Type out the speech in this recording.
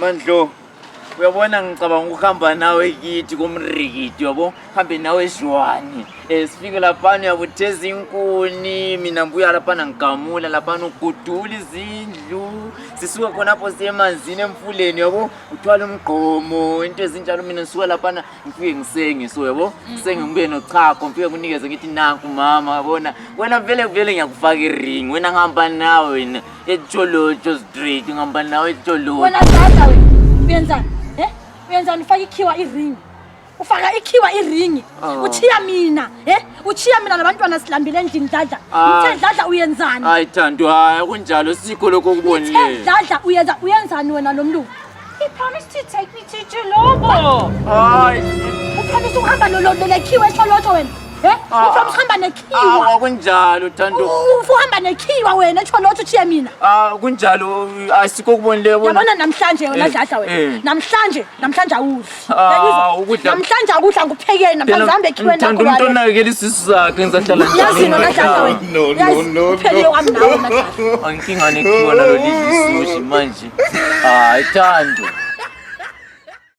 Mandlo. Uyabona ngicabanga ukuhamba nawe kithi komrikiti yabo hambe nawe Shwani sifike lapha uyabutheza inkuni mina mbuya lapha ngigamula lapha ukudula izindlu sisuka khona lapho siyemanzini emfuleni yabo uthwala umgqomo into ezinjalo mina ngisuka lapha ngifike ngisenge so yabo senge ngibuye nochago ngifike kunikeze ngithi nanku mama yabona wena vele ngiyakufaka iring wena ngihamba nawe wena eTsholotsho street ngihamba nawe eTsholotsho wena tata wena uyenzani uyenza ufaka Ikhiwa iring ufaka Ikhiwa iring uthiya mina uthiya mina nabantwana silambile endini dladla uthe dladla uyenzani hayi Thando hayi kunjalo sikho lokho kubonile dladla uyenzani wena nomlungu He promised to take me to Tsholotsho. hayi upromise ukuhamba leKhiwa eTsholotsho wena upromise ukuhamba neKhiwa kunjalo Thando uhamba neKhiwa wena eTsholotsho uthiya mina kunjalo asikho kubonile yabona namhlanje wena dladla wena namhlanje awudli namhlanje akudla nguphekeni namhlanje zambe eKhiweni nakho Thando umuntu onakekela isisu sakhe ngizahlala yazi nona dladla wena no uphekele kwami nawe dladla anginkinga neKhiwa nalo lidlisushi manje hayi Thando